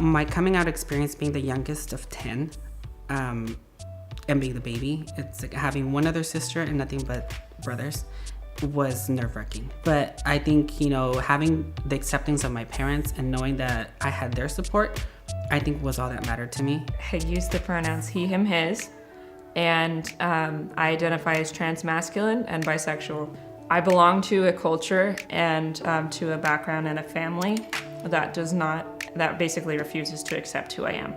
My coming out experience being the youngest of 10 and being the baby, it's like having one other sister and nothing but brothers, was nerve-wracking. But I think, having the acceptance of my parents and knowing that I had their support, I think was all that mattered to me. I use the pronouns he, him, his, and I identify as trans-masculine and bisexual. I belong to a culture and to a background and a family that basically refuses to accept who I am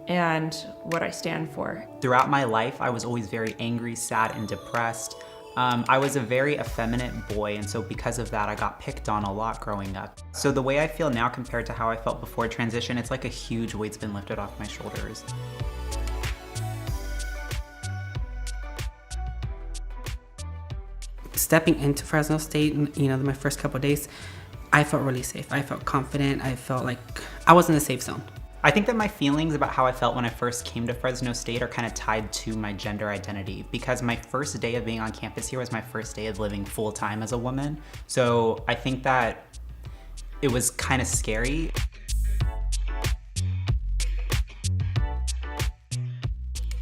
and what I stand for. Throughout my life, I was always very angry, sad, and depressed. I was a very effeminate boy, and so because of that, I got picked on a lot growing up. So the way I feel now compared to how I felt before transition, it's like a huge weight's been lifted off my shoulders. Stepping into Fresno State, my first couple of days, I felt really safe. I felt confident. I felt like I was in a safe zone. I think that my feelings about how I felt when I first came to Fresno State are kind of tied to my gender identity, because my first day of being on campus here was my first day of living full-time as a woman. So I think that it was kind of scary.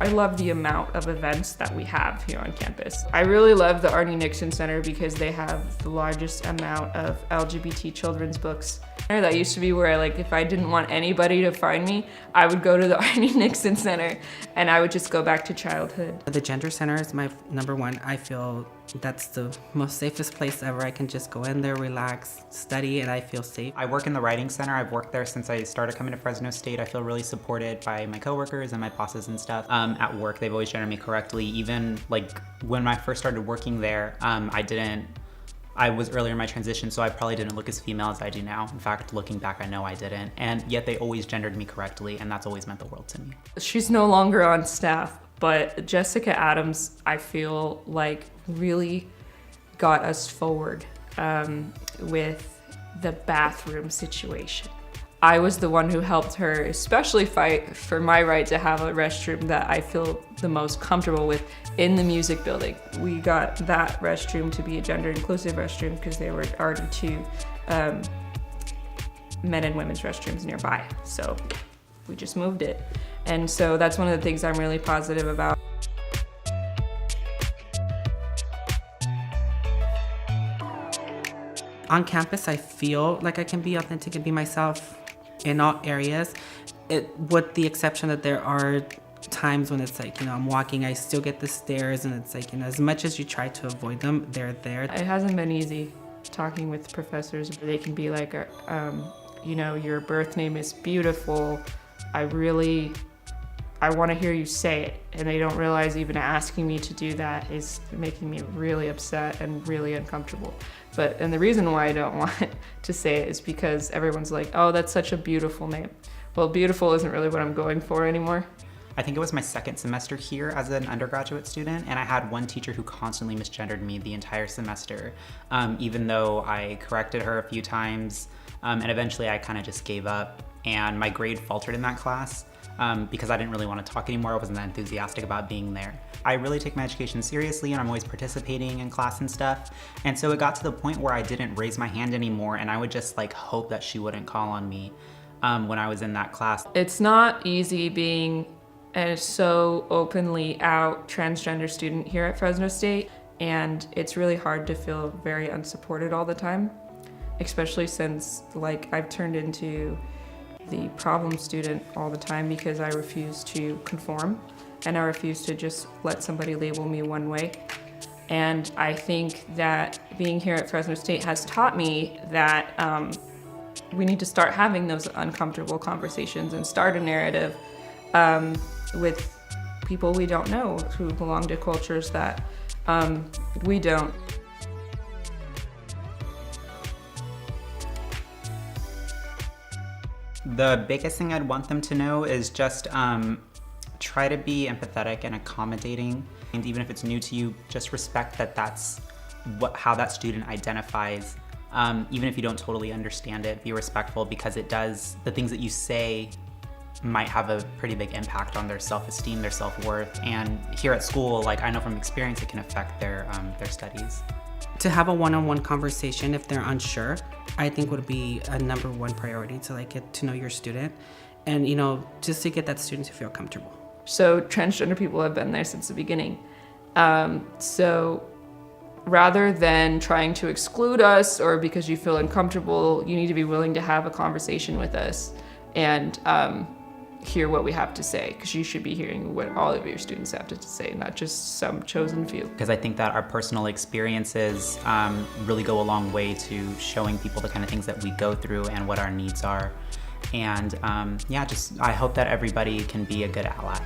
I love the amount of events that we have here on campus. I really love the Arnie Nixon Center because they have the largest amount of LGBT children's books. That used to be where, if I didn't want anybody to find me, I would go to the Arnie Nixon Center and I would just go back to childhood. The Gender Center is my number one. I feel that's the most safest place ever. I can just go in there, relax, study, and I feel safe. I work in the Writing Center. I've worked there since I started coming to Fresno State. I feel really supported by my coworkers and my bosses and stuff. At work, they've always gendered me correctly. Even when I first started working there, I was earlier in my transition, so I probably didn't look as female as I do now. In fact, looking back, I know I didn't. And yet they always gendered me correctly, and that's always meant the world to me. She's no longer on staff, but Jessica Adams, I feel like, really got us forward with the bathroom situation. I was the one who helped her especially fight for my right to have a restroom that I feel the most comfortable with in the music building. We got that restroom to be a gender inclusive restroom because there were already two men and women's restrooms nearby. So we just moved it. And so that's one of the things I'm really positive about. On campus, I feel like I can be authentic and be myself in all areas, with the exception that there are times when it's I'm walking, I still get the stares, and it's as much as you try to avoid them, they're there. It hasn't been easy talking with professors. They can be like, your birth name is beautiful. I want to hear you say it. And they don't realize even asking me to do that is making me really upset and really uncomfortable. And the reason why I don't want to say it is because everyone's like, oh, that's such a beautiful name. Well, beautiful isn't really what I'm going for anymore. I think it was my second semester here as an undergraduate student, and I had one teacher who constantly misgendered me the entire semester, even though I corrected her a few times, and eventually I kind of just gave up, and my grade faltered in that class because I didn't really want to talk anymore. I wasn't that enthusiastic about being there. I really take my education seriously, and I'm always participating in class and stuff, and so it got to the point where I didn't raise my hand anymore, and I would just hope that she wouldn't call on me when I was in that class. It's not easy being a so openly out transgender student here at Fresno State, and it's really hard to feel very unsupported all the time, especially since I've turned into the problem student all the time because I refuse to conform and I refuse to just let somebody label me one way. And I think that being here at Fresno State has taught me that we need to start having those uncomfortable conversations and start a narrative with people we don't know who belong to cultures that we don't. The biggest thing I'd want them to know is just try to be empathetic and accommodating. And even if it's new to you, just respect that that's how that student identifies. Even if you don't totally understand it, be respectful, because the things that you say might have a pretty big impact on their self-esteem, their self-worth. And here at school, I know from experience, it can affect their studies. to have a one-on-one conversation if they're unsure, I think would be a number one priority, to like get to know your student and, you know, just to get that student to feel comfortable. So transgender people have been there since the beginning. So rather than trying to exclude us or because you feel uncomfortable, you need to be willing to have a conversation with us and hear what we have to say, because you should be hearing what all of your students have to say, not just some chosen few. Because I think that our personal experiences really go a long way to showing people the kind of things that we go through and what our needs are. And I hope that everybody can be a good ally.